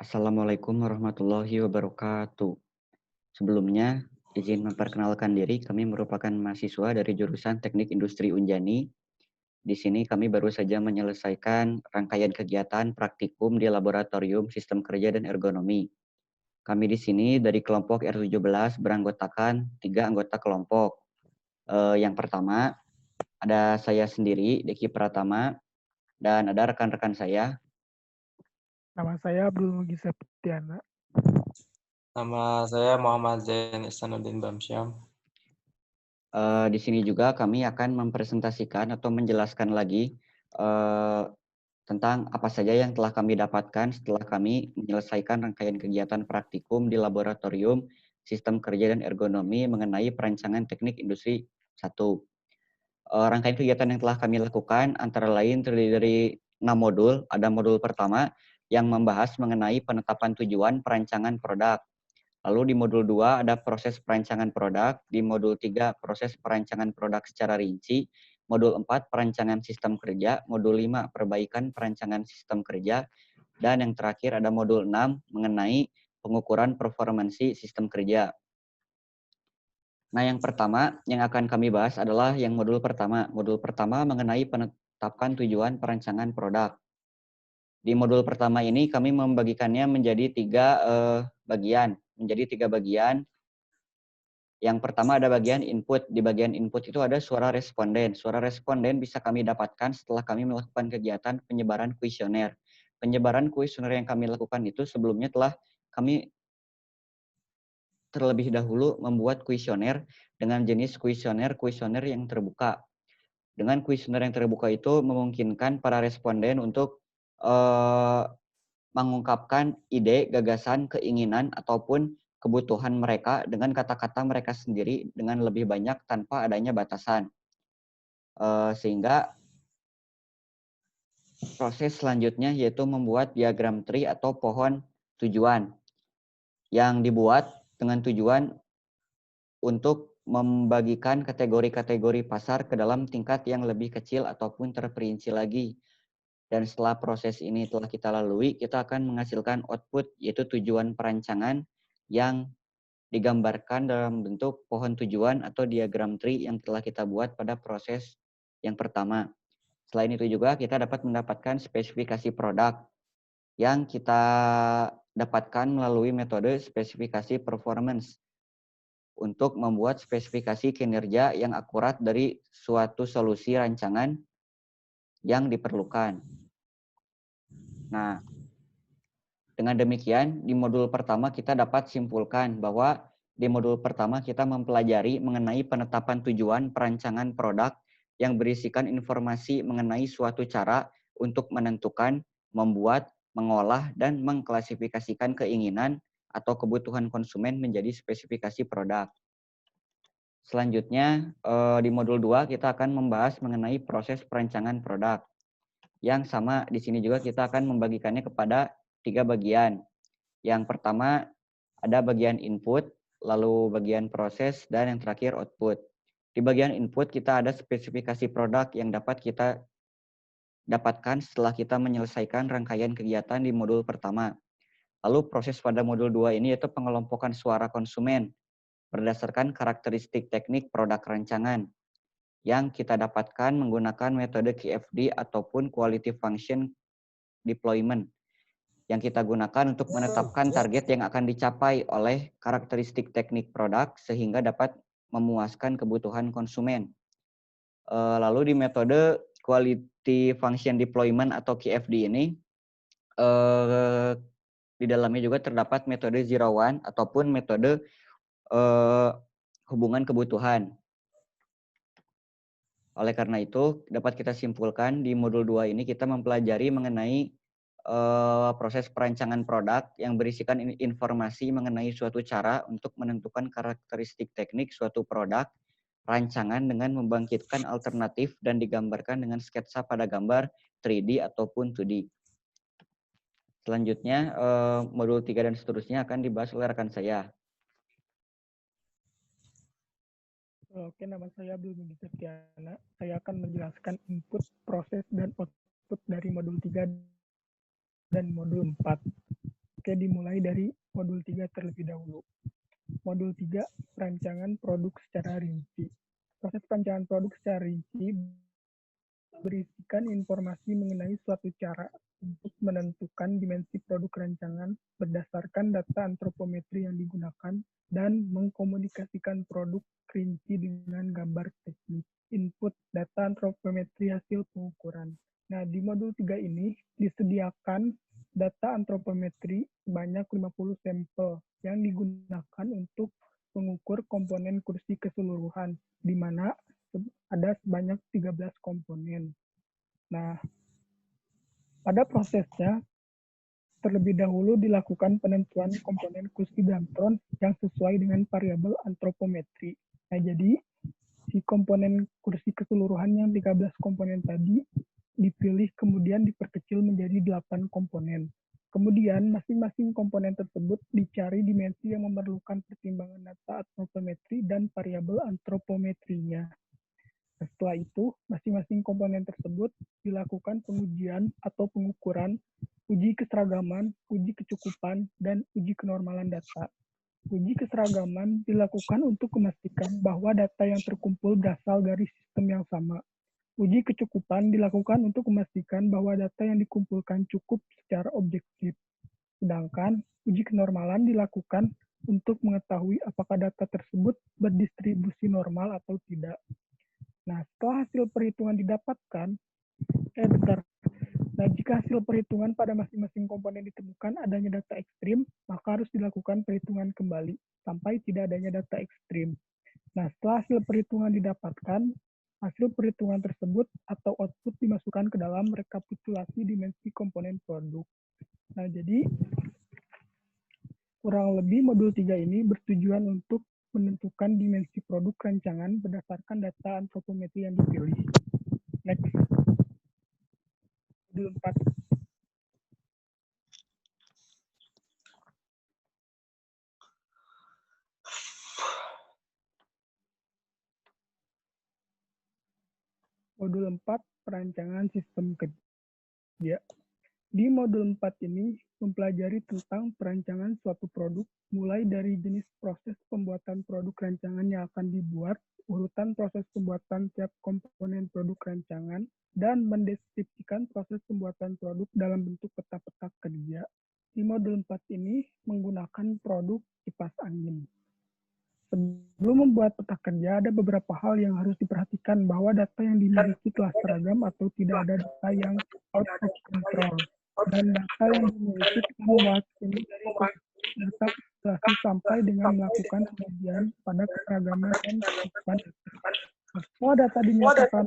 Assalamualaikum warahmatullahi wabarakatuh. Sebelumnya, izin memperkenalkan diri, kami merupakan mahasiswa dari jurusan Teknik Industri Unjani. Di sini kami baru saja menyelesaikan rangkaian kegiatan praktikum di Laboratorium Sistem Kerja dan Ergonomi. Kami di sini dari kelompok R17 beranggotakan 3 anggota kelompok. Yang pertama, ada saya sendiri, Deki Pratama, dan ada rekan-rekan saya. Nama saya Abdul Mugi Septiana. Nama saya Muhammad Zain Ihsanuddin Bamsyam. Di sini juga kami akan mempresentasikan atau menjelaskan lagi tentang apa saja yang telah kami dapatkan setelah kami menyelesaikan rangkaian kegiatan praktikum di Laboratorium Sistem Kerja dan Ergonomi mengenai perancangan teknik industri 1. Rangkaian kegiatan yang telah kami lakukan antara lain terdiri dari 6 modul. Ada modul pertama yang membahas mengenai penetapan tujuan perancangan produk. Lalu di modul 2 ada proses perancangan produk, di modul 3 proses perancangan produk secara rinci, modul 4 perancangan sistem kerja, modul 5 perbaikan perancangan sistem kerja, dan yang terakhir ada modul 6 mengenai pengukuran performansi sistem kerja. Nah, yang pertama yang akan kami bahas adalah yang modul pertama. Modul pertama mengenai penetapan tujuan perancangan produk. Di modul pertama ini kami membagikannya menjadi bagian. Yang pertama ada bagian input. Di bagian input itu ada suara responden. Suara responden bisa kami dapatkan setelah kami melakukan kegiatan penyebaran kuesioner. Penyebaran kuesioner yang kami lakukan itu sebelumnya telah kami terlebih dahulu membuat kuesioner dengan jenis kuesioner yang terbuka. Dengan kuesioner yang terbuka itu memungkinkan para responden untuk mengungkapkan ide, gagasan, keinginan, ataupun kebutuhan mereka dengan kata-kata mereka sendiri dengan lebih banyak tanpa adanya batasan. Sehingga proses selanjutnya yaitu membuat diagram tree atau pohon tujuan yang dibuat dengan tujuan untuk membagikan kategori-kategori pasar ke dalam tingkat yang lebih kecil ataupun terperinci lagi. Dan setelah proses ini telah kita lalui, kita akan menghasilkan output yaitu tujuan perancangan yang digambarkan dalam bentuk pohon tujuan atau diagram tree yang telah kita buat pada proses yang pertama. Selain itu juga kita dapat mendapatkan spesifikasi produk yang kita dapatkan melalui metode spesifikasi performance untuk membuat spesifikasi kinerja yang akurat dari suatu solusi rancangan yang diperlukan. Nah, dengan demikian, di modul pertama kita dapat simpulkan bahwa di modul pertama kita mempelajari mengenai penetapan tujuan perancangan produk yang berisikan informasi mengenai suatu cara untuk menentukan, membuat, mengolah, dan mengklasifikasikan keinginan atau kebutuhan konsumen menjadi spesifikasi produk. Selanjutnya, di modul 2 kita akan membahas mengenai proses perancangan produk. Yang sama di sini juga kita akan membagikannya kepada 3 bagian. Yang pertama ada bagian input, lalu bagian proses, dan yang terakhir output. Di bagian input kita ada spesifikasi produk yang dapat kita dapatkan setelah kita menyelesaikan rangkaian kegiatan di modul pertama. Lalu proses pada modul 2 ini yaitu pengelompokan suara konsumen berdasarkan karakteristik teknik produk rancangan yang kita dapatkan menggunakan metode QFD ataupun Quality Function Deployment yang kita gunakan untuk menetapkan target yang akan dicapai oleh karakteristik teknik produk sehingga dapat memuaskan kebutuhan konsumen. Lalu di metode Quality Function Deployment atau QFD ini, di dalamnya juga terdapat metode Zero One ataupun metode hubungan kebutuhan. Oleh karena itu, dapat kita simpulkan di modul 2 ini kita mempelajari mengenai proses perancangan produk yang berisikan informasi mengenai suatu cara untuk menentukan karakteristik teknik suatu produk, rancangan dengan membangkitkan alternatif dan digambarkan dengan sketsa pada gambar 3D ataupun 2D. Selanjutnya, modul 3 dan seterusnya akan dibahas oleh rekan saya. Oke, nama saya Abdul Mugi Septiana. Saya akan menjelaskan input, proses, dan output dari modul 3 dan modul 4. Oke, dimulai dari modul 3 terlebih dahulu. Modul 3, perancangan produk secara rinci. Proses perancangan produk secara rinci berisikan informasi mengenai suatu cara untuk menentukan dimensi produk rancangan berdasarkan data antropometri yang digunakan dan mengkomunikasikan produk rinci dengan gambar teknis. Input data antropometri hasil pengukuran. Nah, di modul 3 ini disediakan data antropometri sebanyak 50 sampel yang digunakan untuk mengukur komponen kursi keseluruhan, di mana ada sebanyak 13 komponen. Nah, pada prosesnya, terlebih dahulu dilakukan penentuan komponen kursi Damtron yang sesuai dengan variabel antropometri. Nah, jadi si komponen kursi keseluruhan yang 13 komponen tadi dipilih kemudian diperkecil menjadi 8 komponen. Kemudian masing-masing komponen tersebut dicari dimensi yang memerlukan pertimbangan data antropometri dan variabel antropometrinya. Setelah itu, masing-masing komponen tersebut dilakukan pengujian atau pengukuran, uji keseragaman, uji kecukupan, dan uji kenormalan data. Uji keseragaman dilakukan untuk memastikan bahwa data yang terkumpul berasal dari sistem yang sama. Uji kecukupan dilakukan untuk memastikan bahwa data yang dikumpulkan cukup secara objektif. Sedangkan uji kenormalan dilakukan untuk mengetahui apakah data tersebut berdistribusi normal atau tidak. Nah, setelah hasil perhitungan didapatkan, Nah, jika hasil perhitungan pada masing-masing komponen ditemukan adanya data ekstrim, maka harus dilakukan perhitungan kembali sampai tidak adanya data ekstrim. Nah, setelah hasil perhitungan didapatkan, hasil perhitungan tersebut atau output dimasukkan ke dalam rekapitulasi dimensi komponen produk. Nah, jadi kurang lebih modul 3 ini bertujuan untuk menentukan dimensi produk rancangan berdasarkan data antropometri yang dipilih. Next. Modul 4. Modul 4, perancangan sistem kerja. Di modul 4 ini mempelajari tentang perancangan suatu produk, mulai dari jenis proses pembuatan produk rancangan yang akan dibuat, urutan proses pembuatan tiap komponen produk rancangan, dan mendeskripsikan proses pembuatan produk dalam bentuk peta-peta kerja. Di modul 4 ini menggunakan produk kipas angin. Sebelum membuat peta kerja, ada beberapa hal yang harus diperhatikan bahwa data yang dimiliki telah seragam atau tidak ada data yang out of control. Dan data yang dimiliki telah mewakili dari data kalkulasi sampai dengan melakukan pengujian pada keseragaman dan kecukupan. Setelah data dinyatakan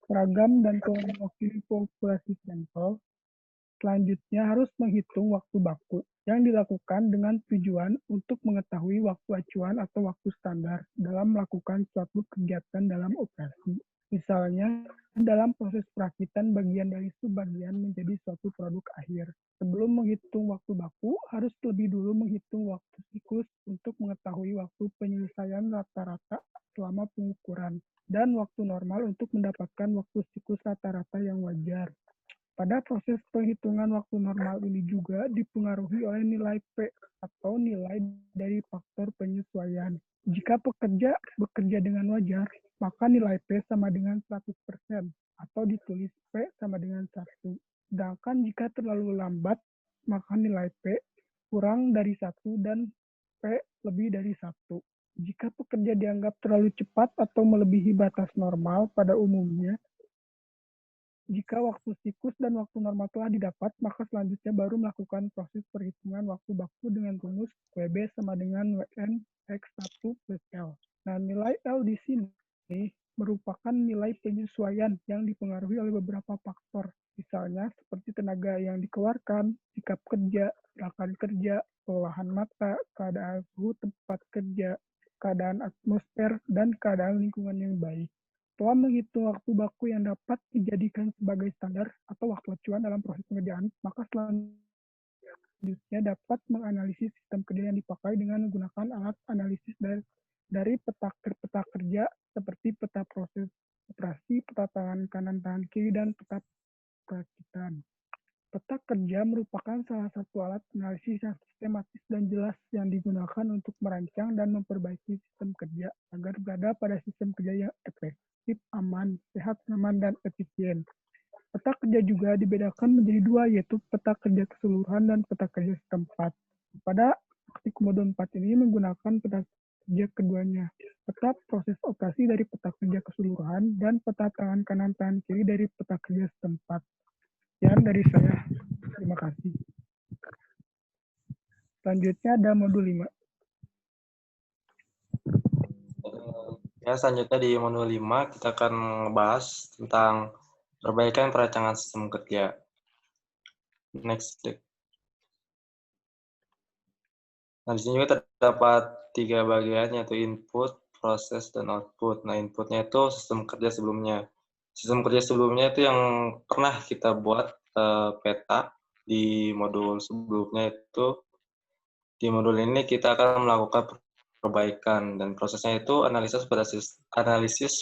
seragam dan telah mewakili populasi sampel, selanjutnya harus menghitung waktu baku yang dilakukan dengan tujuan untuk mengetahui waktu acuan atau waktu standar dalam melakukan suatu kegiatan dalam operasi. Misalnya, dalam proses perakitan bagian dari subbagian menjadi suatu produk akhir. Sebelum menghitung waktu baku, harus lebih dulu menghitung waktu siklus untuk mengetahui waktu penyelesaian rata-rata selama pengukuran, dan waktu normal untuk mendapatkan waktu siklus rata-rata yang wajar. Pada proses penghitungan waktu normal ini juga dipengaruhi oleh nilai P atau nilai dari faktor penyesuaian. Jika pekerja bekerja dengan wajar, maka nilai P sama dengan 100% atau ditulis P sama dengan 1. Sedangkan jika terlalu lambat, maka nilai P kurang dari 1 dan P lebih dari 1. Jika pekerja dianggap terlalu cepat atau melebihi batas normal pada umumnya, jika waktu siklus dan waktu normal telah didapat, maka selanjutnya baru melakukan proses perhitungan waktu baku dengan rumus WB sama dengan WN X1 plus L. Nah, nilai L di sini merupakan nilai penyesuaian yang dipengaruhi oleh beberapa faktor. Misalnya seperti tenaga yang dikeluarkan, sikap kerja, gerakan kerja, kelelahan mata, keadaan suhu tempat kerja, keadaan atmosfer, dan keadaan lingkungan yang baik. Setelah menghitung waktu baku yang dapat dijadikan sebagai standar atau waktu acuan dalam proses pengerjaan, maka selanjutnya dapat menganalisis sistem kerja yang dipakai dengan menggunakan alat analisis dari peta kerja seperti peta proses operasi, peta tangan kanan tangan kiri, dan peta perakitan. Peta kerja merupakan salah satu alat analisis yang sistematis dan jelas yang digunakan untuk merancang dan memperbaiki sistem kerja agar berada pada sistem kerja yang efektif, aman, sehat, nyaman, dan efisien. Peta kerja juga dibedakan menjadi dua, yaitu peta kerja keseluruhan dan peta kerja setempat. Pada aksi komodo 4 ini menggunakan peta kerja keduanya, peta proses operasi dari peta kerja keseluruhan dan peta tangan kanan tangan kiri dari peta kerja setempat. Sekian dari saya. Terima kasih. Selanjutnya ada modul 5. Ya, selanjutnya di modul 5 kita akan membahas tentang perbaikan perancangan sistem kerja. Next. Nah, di sini juga terdapat 3 bagian, yaitu input, proses, dan output. Nah, inputnya itu sistem kerja sebelumnya. Sistem kerja sebelumnya itu yang pernah kita buat peta di modul sebelumnya itu. Di modul ini kita akan melakukan perbaikan, dan prosesnya itu analisis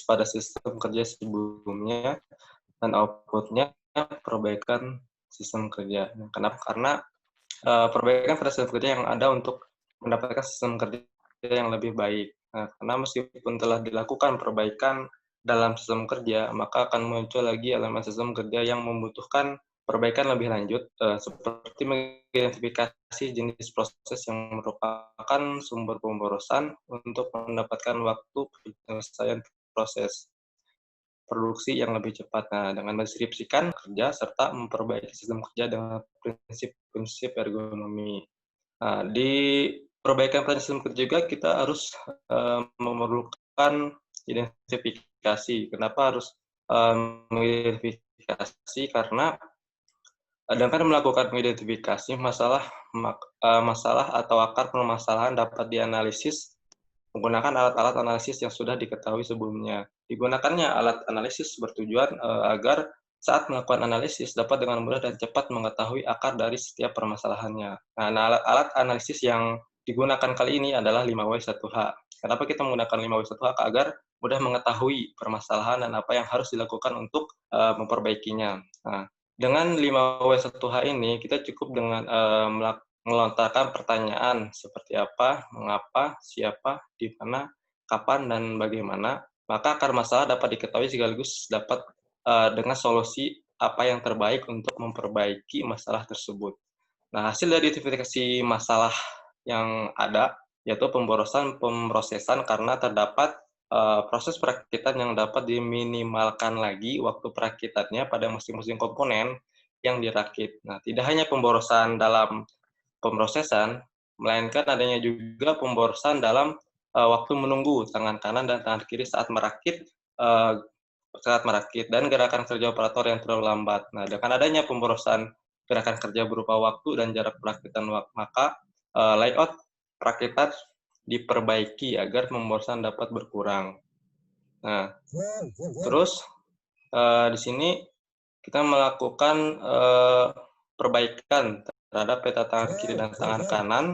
pada sistem kerja sebelumnya, dan outputnya perbaikan sistem kerja. Kenapa? Karena perbaikan pada sistem kerja yang ada untuk mendapatkan sistem kerja yang lebih baik. Nah, karena meskipun telah dilakukan perbaikan dalam sistem kerja, maka akan muncul lagi elemen sistem kerja yang membutuhkan perbaikan lebih lanjut, seperti mengidentifikasi jenis proses yang merupakan sumber pemborosan untuk mendapatkan waktu penyelesaian proses produksi yang lebih cepat. Nah, dengan mendeskripsikan kerja serta memperbaiki sistem kerja dengan prinsip-prinsip ergonomi. Nah, di perbaikan sistem kerja juga kita harus memerlukan identifikasi. Kenapa harus mengidentifikasi? Karena dengan melakukan identifikasi masalah atau akar permasalahan dapat dianalisis menggunakan alat-alat analisis yang sudah diketahui sebelumnya. Digunakannya alat analisis bertujuan agar saat melakukan analisis dapat dengan mudah dan cepat mengetahui akar dari setiap permasalahannya. Nah, alat analisis yang digunakan kali ini adalah 5W1H. Kenapa kita menggunakan 5W1H? Agar mudah mengetahui permasalahan dan apa yang harus dilakukan untuk memperbaikinya. Nah, dengan 5W1H ini, kita cukup dengan melontarkan pertanyaan seperti apa, mengapa, siapa, di mana, kapan, dan bagaimana, maka akar masalah dapat diketahui sekaligus dapat dengan solusi apa yang terbaik untuk memperbaiki masalah tersebut. Nah, hasil dari identifikasi masalah yang ada, yaitu pemrosesan karena terdapat proses perakitan yang dapat diminimalkan lagi waktu perakitannya pada masing-masing komponen yang dirakit. Nah, tidak hanya pemborosan dalam pemrosesan, melainkan adanya juga pemborosan dalam waktu menunggu tangan kanan dan tangan kiri saat merakit dan gerakan kerja operator yang terlalu lambat. Nah, dengan adanya pemborosan gerakan kerja berupa waktu dan jarak perakitan, maka layout perakitan diperbaiki agar pemborosan dapat berkurang. Nah, terus di sini kita melakukan perbaikan terhadap peta tangan kiri dan tangan kanan,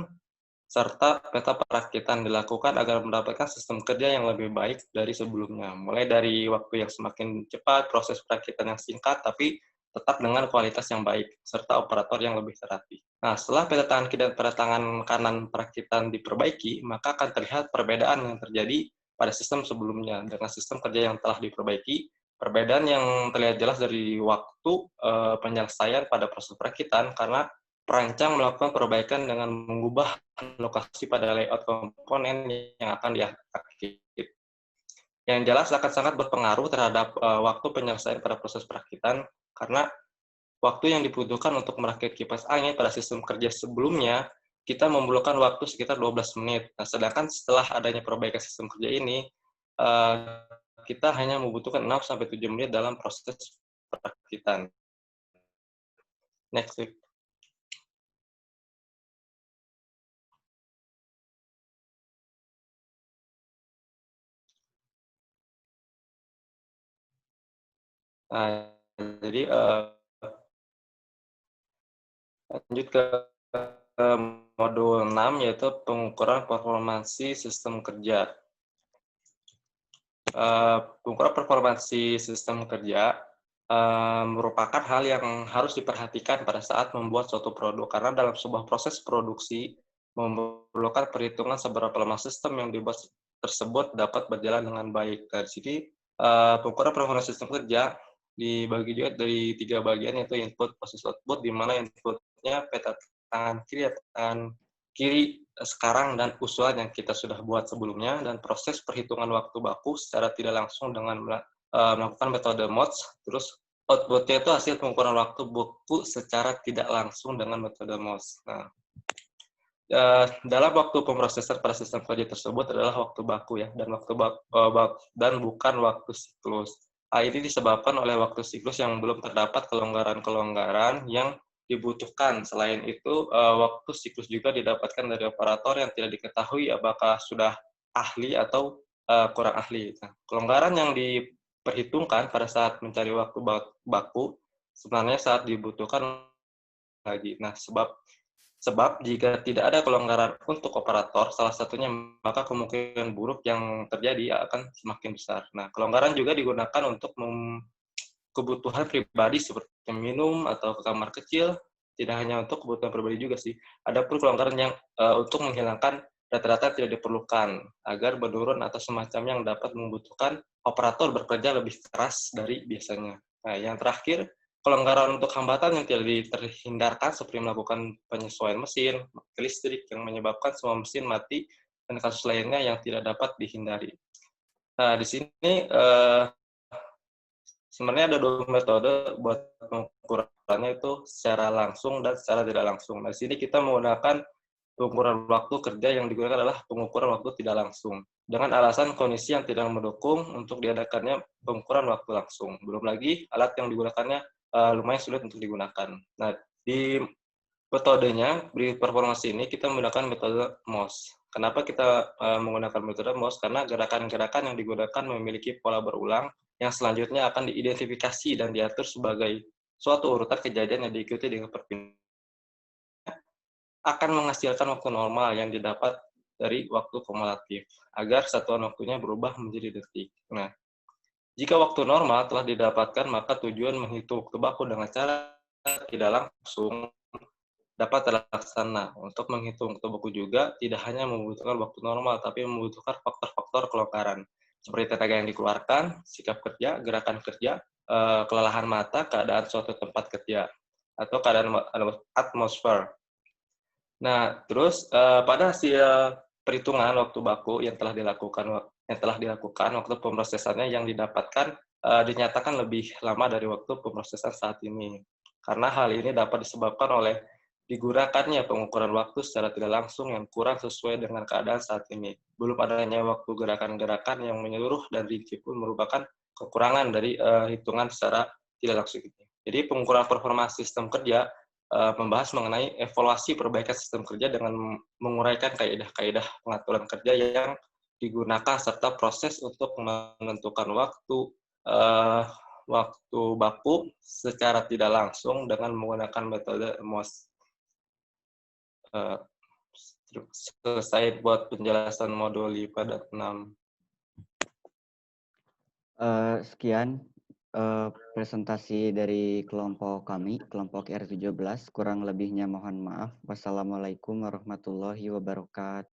serta peta perakitan dilakukan agar mendapatkan sistem kerja yang lebih baik dari sebelumnya. Mulai dari waktu yang semakin cepat, proses perakitan yang singkat, tapi tetap dengan kualitas yang baik, serta operator yang lebih terlatih. Nah, setelah peta tangan kiri dan peta tangan kanan perakitan diperbaiki, maka akan terlihat perbedaan yang terjadi pada sistem sebelumnya. Dengan sistem kerja yang telah diperbaiki, perbedaan yang terlihat jelas dari waktu penyelesaian pada proses perakitan, karena perancang melakukan perbaikan dengan mengubah lokasi pada layout komponen yang akan dirakit. Yang jelas akan sangat berpengaruh terhadap waktu penyelesaian pada proses perakitan, karena waktu yang dibutuhkan untuk merakit kipas angin pada sistem kerja sebelumnya, kita memerlukan waktu sekitar 12 menit. Nah, sedangkan setelah adanya perbaikan sistem kerja ini, kita hanya membutuhkan 6-7 menit dalam proses perakitan. Next week. Nah, jadi lanjut ke modul 6, yaitu pengukuran performansi sistem kerja. Pengukuran performansi sistem kerja merupakan hal yang harus diperhatikan pada saat membuat suatu produk. Karena dalam sebuah proses produksi memerlukan perhitungan seberapa lemah sistem yang dibuat tersebut dapat berjalan dengan baik. Dari sini, pengukuran performa sistem kerja dibagi juga dari 3 bagian, yaitu input, proses, output, di mana input-nya peta tangan kiri, tangan kiri sekarang, dan usulan yang kita sudah buat sebelumnya, dan proses perhitungan waktu baku secara tidak langsung dengan melakukan metode MODS. Terus output-nya itu hasil pengukuran waktu buku secara tidak langsung dengan metode MOS. Nah, dalam waktu pemrosesan pada sistem kerja tersebut adalah waktu baku ya, dan dan bukan waktu siklus. Ini disebabkan oleh waktu siklus yang belum terdapat kelonggaran-kelonggaran yang dibutuhkan. Selain itu, waktu siklus juga didapatkan dari operator yang tidak diketahui apakah sudah ahli atau kurang ahli. Nah, kelonggaran yang diperhitungkan pada saat mencari waktu baku sebenarnya saat dibutuhkan lagi. Nah, sebab jika tidak ada kelonggaran untuk operator, salah satunya, maka kemungkinan buruk yang terjadi akan semakin besar. Nah, kelonggaran juga digunakan untuk kebutuhan pribadi seperti minum atau ke kamar kecil, tidak hanya untuk kebutuhan pribadi juga sih. Ada pun kelonggaran yang untuk menghilangkan data-data tidak diperlukan, agar menurun atau semacamnya yang dapat membutuhkan operator bekerja lebih keras dari biasanya. Nah, yang terakhir, kelonggaran untuk hambatan yang tidak terhindarkan seperti melakukan penyesuaian mesin, mati listrik yang menyebabkan semua mesin mati, dan kasus lainnya yang tidak dapat dihindari. Nah, di sini sebenarnya ada 2 metode buat pengukurannya, itu secara langsung dan secara tidak langsung. Nah, di sini kita menggunakan pengukuran waktu kerja yang digunakan adalah pengukuran waktu tidak langsung, dengan alasan kondisi yang tidak mendukung untuk diadakannya pengukuran waktu langsung. Belum lagi alat yang digunakannya lumayan sulit untuk digunakan. Nah, di metodenya, di performance ini kita menggunakan metode MOS. Kenapa kita menggunakan metode MOS? Karena gerakan-gerakan yang digunakan memiliki pola berulang yang selanjutnya akan diidentifikasi dan diatur sebagai suatu urutan kejadian yang diikuti dengan perpindahan, akan menghasilkan waktu normal yang didapat dari waktu kumulatif, agar satuan waktunya berubah menjadi detik. Nah, jika waktu normal telah didapatkan, maka tujuan menghitung waktu baku dengan cara tidak langsung dapat terlaksana. Untuk menghitung waktu baku juga tidak hanya membutuhkan waktu normal, tapi membutuhkan faktor-faktor kelonggaran, seperti tenaga yang dikeluarkan, sikap kerja, gerakan kerja, kelelahan mata, keadaan suatu tempat kerja, atau keadaan atmosfer. Nah, terus pada hasil perhitungan waktu baku yang telah dilakukan waktu pemrosesannya yang didapatkan dinyatakan lebih lama dari waktu pemrosesan saat ini. Karena hal ini dapat disebabkan oleh digunakannya pengukuran waktu secara tidak langsung yang kurang sesuai dengan keadaan saat ini. Belum adanya waktu gerakan-gerakan yang menyeluruh dan rinci pun merupakan kekurangan dari hitungan secara tidak langsung ini. Jadi pengukuran performa sistem kerja membahas mengenai evaluasi perbaikan sistem kerja dengan menguraikan kaidah-kaidah pengaturan kerja yang digunakan serta proses untuk menentukan waktu baku secara tidak langsung dengan menggunakan metode MOS. Selesai buat penjelasan modul IPA dan 6. Sekian presentasi dari kelompok kami, kelompok R17. Kurang lebihnya mohon maaf. Wassalamualaikum warahmatullahi wabarakatuh.